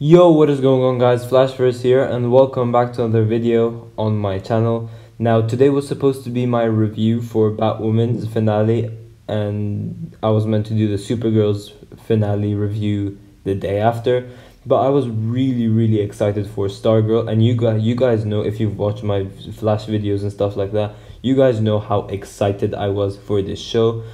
Yo, what is going on, guys? Flashverse here, and welcome back to another video on my channel. Now, today was supposed to be my review for Batwoman's finale, and I was meant to do the Supergirl's finale review the day after, but I was really excited for Stargirl. And you guys know, if you've watched my Flash videos and stuff like that, you guys know how excited I was for this show.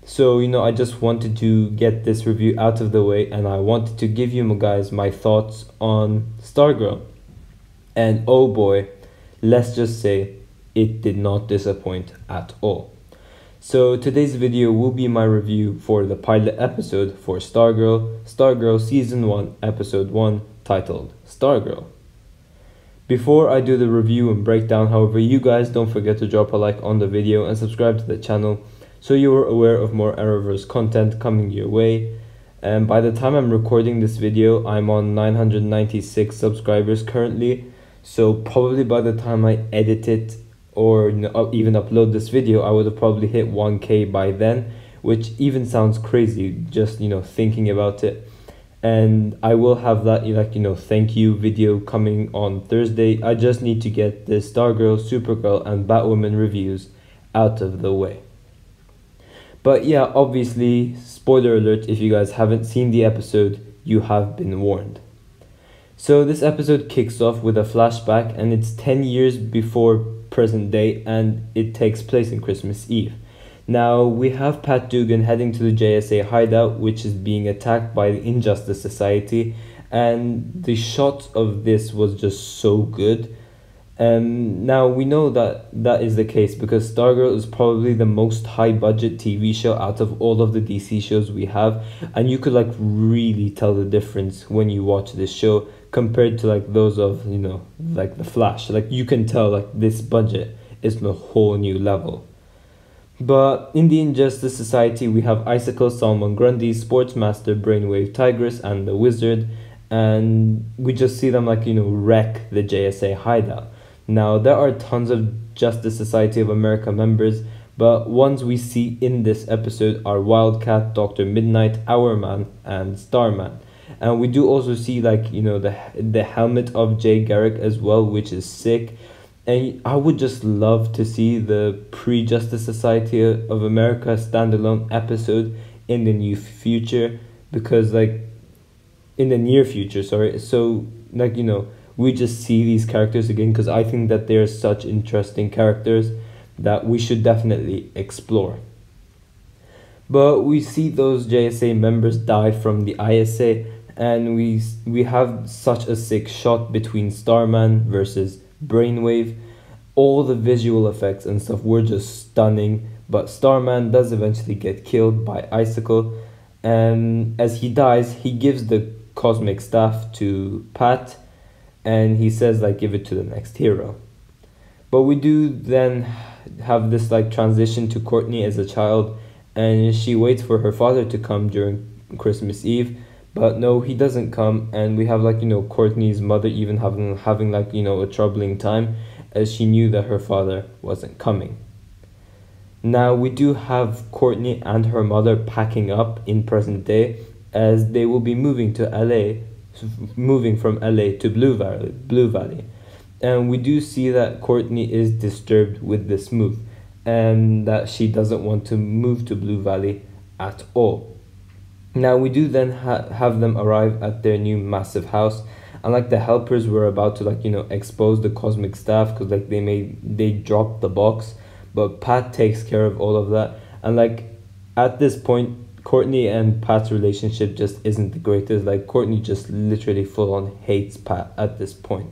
So, I just wanted to get this review out of the way, and I wanted to give you guys my thoughts on Stargirl. And oh boy, let's just say it did not disappoint at all. So today's video will be my review for the pilot episode for Stargirl Season 1, Episode 1, titled Stargirl. Before I do the review and breakdown, however, you guys don't forget to drop a like on the video and subscribe to the channel, so you are aware of more Arrowverse content coming your way. And by the time I'm recording this video, I'm on 996 subscribers currently. So probably by the time I edit it or even upload this video, I would have probably hit 1K by then, which even sounds crazy just thinking about it. And I will have that thank you video coming on Thursday. I just need to get the Stargirl, Supergirl and Batwoman reviews out of the way. But yeah, obviously, spoiler alert, if you guys haven't seen the episode, you have been warned. So this episode kicks off with a flashback, and it's 10 years before present day, and it takes place in Christmas Eve. Now, we have Pat Dugan heading to the JSA hideout, which is being attacked by the Injustice Society, and the shot of this was just so good. Now we know that is the case because Stargirl is probably the most high budget TV show out of all of the DC shows we have, and you could really tell the difference when you watch this show compared to those of the Flash. You can tell this budget is on a whole new level. But in the Injustice Society, we have Icicle, Salmon Grundy, Sportsmaster, Brainwave, Tigress and the Wizard, and we just see them wreck the JSA hideout. Now, there are tons of Justice Society of America members, but ones we see in this episode are Wildcat, Dr. Midnight, Hourman, and Starman. And we do also see the helmet of Jay Garrick as well, which is sick. And I would just love to see the pre-Justice Society of America standalone episode in the new future, because in the near future, sorry. So we just see these characters again, because I think that they're such interesting characters that we should definitely explore. But we see those JSA members die from the ISA, and we have such a sick shot between Starman versus Brainwave. All the visual effects and stuff were just stunning, but Starman does eventually get killed by Icicle, and as he dies, he gives the cosmic staff to Pat, and he says give it to the next hero. But we do then have this transition to Courtney as a child, and she waits for her father to come during Christmas Eve, but no, he doesn't come, and we have Courtney's mother even having a troubling time, as she knew that her father wasn't coming. Now we do have Courtney and her mother packing up in present day, as they will be moving from LA to Blue Valley. And we do see that Courtney is disturbed with this move, and that she doesn't want to move to Blue Valley at all. Now we do then have them arrive at their new massive house, and the helpers were about to expose the cosmic staff, because they dropped the box, but Pat takes care of all of that. And at this point, Courtney and Pat's relationship just isn't the greatest. Courtney just literally full on hates Pat at this point.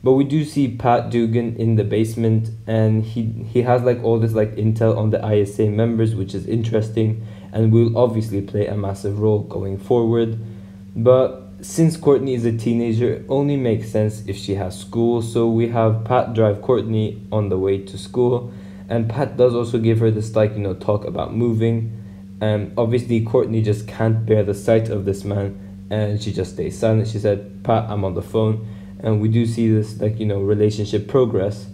But we do see Pat Dugan in the basement, and he has all this intel on the ISA members, which is interesting and will obviously play a massive role going forward. But since Courtney is a teenager, it only makes sense if she has school, so we have Pat drive Courtney on the way to school, and Pat does also give her this talk about moving. Obviously Courtney just can't bear the sight of this man, and she just stays silent. She said, "Pat, I'm on the phone." And we do see this relationship progress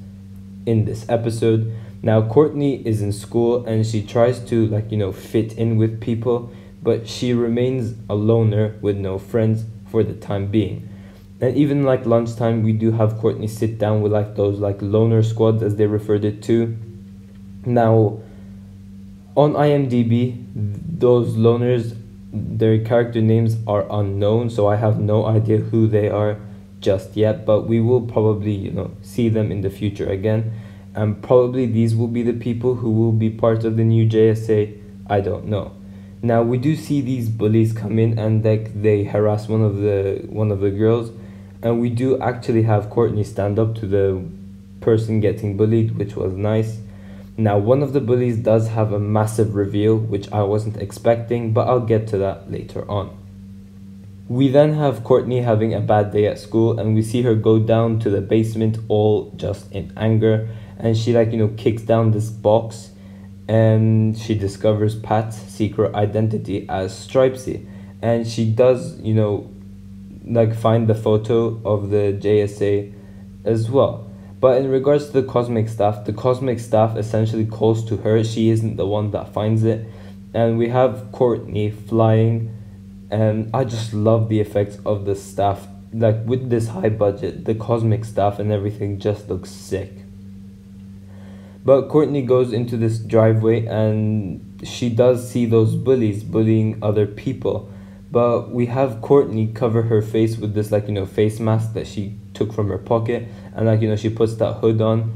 in this episode. Now Courtney is in school, and she tries to fit in with people, but she remains a loner with no friends for the time being. And even like lunchtime, we do have Courtney sit down with like those like loner squads, as they referred it to. Now, on IMDb, those loners, their character names are unknown, so I have no idea who they are just yet, but we will probably, see them in the future again, and probably these will be the people who will be part of the new JSA. I don't know. Now, we do see these bullies come in and like they harass one of the girls, and we do actually have Courtney stand up to the person getting bullied, which was nice. Now, one of the bullies does have a massive reveal, which I wasn't expecting, but I'll get to that later on. We then have Courtney having a bad day at school, and we see her go down to the basement all just in anger, and she kicks down this box, and she discovers Pat's secret identity as Stripesy, and she does, find the photo of the JSA as well. But in regards to the cosmic staff essentially calls to her. She isn't the one that finds it. And we have Courtney flying, and I just love the effects of the staff. Like, with this high budget, the cosmic staff and everything just looks sick. But Courtney goes into this driveway, and she does see those bullies bullying other people. But we have Courtney cover her face with this face mask that she took from her pocket, and she puts that hood on,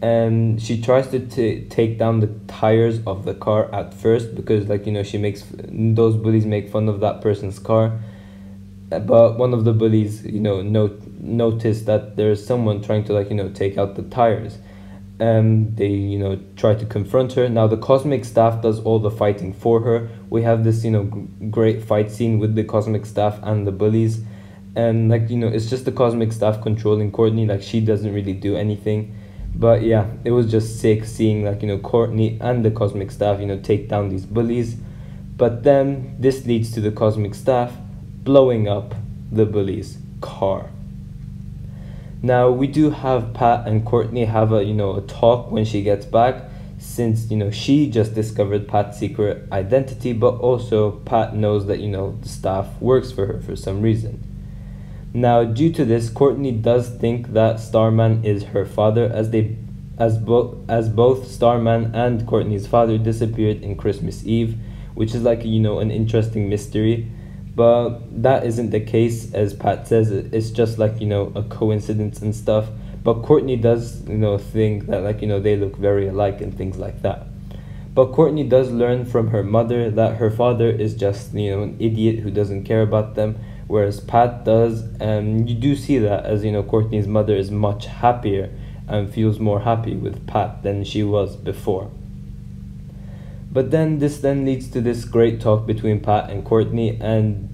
and she tries to take down the tires of the car at first, because she makes those bullies make fun of that person's car. But one of the bullies noticed that there's someone trying to take out the tires. They try to confront her. Now the cosmic staff does all the fighting for her. We have this great fight scene with the cosmic staff and the bullies, and it's just the cosmic staff controlling Courtney. She doesn't really do anything. But yeah, it was just sick seeing Courtney and the cosmic staff take down these bullies. But then this leads to the cosmic staff blowing up the bullies' car. Now, we do have Pat and Courtney have a talk when she gets back, since she just discovered Pat's secret identity, but also Pat knows that the staff works for her for some reason. Now, due to this, Courtney does think that Starman is her father, as both Starman and Courtney's father disappeared in Christmas Eve, which is an interesting mystery. But that isn't the case, as Pat says. It's just a coincidence and stuff. But Courtney does think that they look very alike and things like that. But Courtney does learn from her mother that her father is just an idiot who doesn't care about them, whereas Pat does. And you do see that, as Courtney's mother is much happier and feels more happy with Pat than she was before. But then this leads to this great talk between Pat and Courtney, and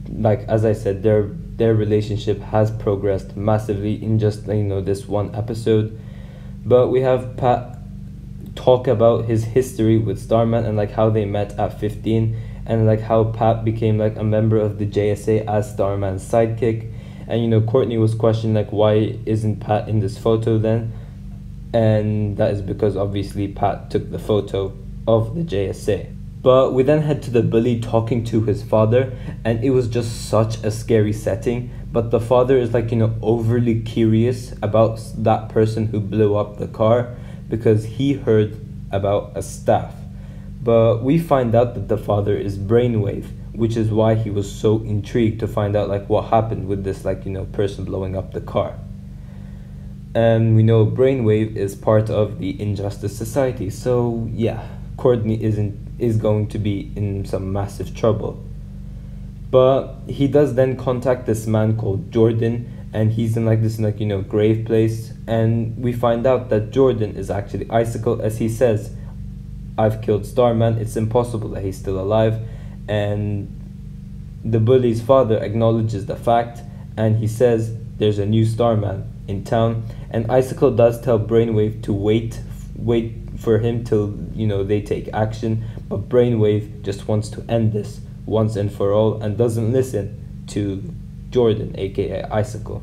as I said, their relationship has progressed massively in just this one episode. But we have Pat talk about his history with Starman, and how they met at 15, and how Pat became a member of the JSA as Starman's sidekick. And Courtney was questioning why isn't Pat in this photo then, and that is because obviously Pat took the photo of the JSA. But we then head to the bully talking to his father, and it was just such a scary setting. But the father is overly curious about that person who blew up the car, because he heard about a staff. But we find out that the father is Brainwave, which is why he was so intrigued to find out what happened with this person blowing up the car. And we know Brainwave is part of the Injustice Society, so yeah, Courtney is going to be in some massive trouble. But he does then contact this man called Jordan, and he's in this grave place, and we find out that Jordan is actually Icicle, as he says, I've killed Starman, it's impossible that he's still alive. And the bully's father acknowledges the fact, and he says there's a new Starman in town, and Icicle does tell Brainwave to wait for him till they take action. But Brainwave just wants to end this once and for all, and doesn't listen to Jordan, aka Icicle.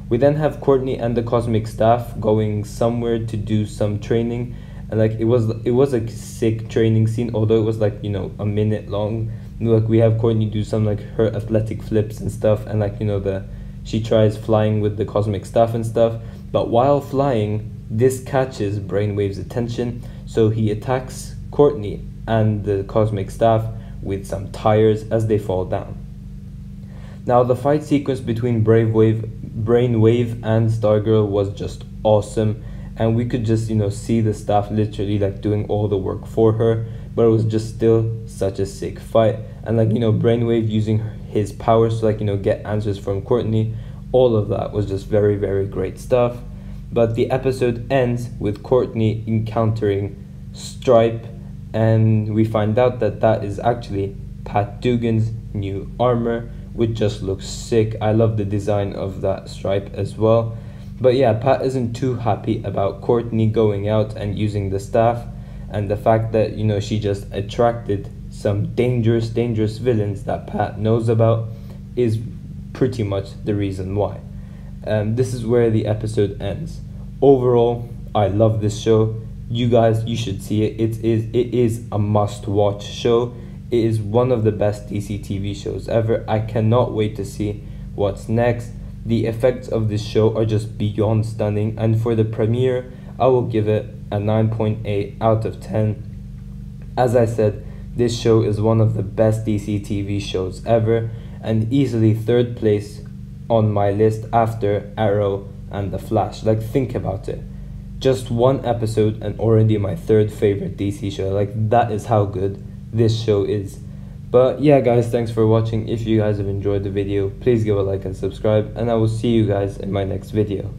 We then have Courtney and the cosmic staff going somewhere to do some training, and it was a sick training scene, although it was a minute long. Look, we have Courtney do some like her athletic flips and stuff, and like, you know, she tries flying with the cosmic staff and stuff. But while flying, this catches Brainwave's attention, so he attacks Courtney and the cosmic staff with some tires as they fall down. Now, the fight sequence between Brainwave and Stargirl was just awesome, and we could just, you know, see the staff literally like doing all the work for her, but it was just still such a sick fight. And like, you know, Brainwave using his powers to like, you know, get answers from Courtney, all of that was just very, very great stuff. But the episode ends with Courtney encountering Stripe, and we find out that that is actually Pat Dugan's new armor, which just looks sick. I love the design of that Stripe as well. But yeah, Pat isn't too happy about Courtney going out and using the staff, and the fact that, you know, she just attracted some dangerous villains that Pat knows about is pretty much the reason why. This is where the episode ends. Overall, I love this show. You guys, you should see it. It is a must-watch show. It is one of the best DC TV shows ever. I cannot wait to see what's next. The effects of this show are just beyond stunning, and for the premiere, I will give it a 9.8 out of 10. As I said, this show is one of the best DC TV shows ever, and easily third place on my list after Arrow and The Flash. Like, think about it. Just one episode and already my third favorite DC show. Like, that is how good this show is. But yeah, guys, thanks for watching. If you guys have enjoyed the video, please give a like and subscribe, and I will see you guys in my next video.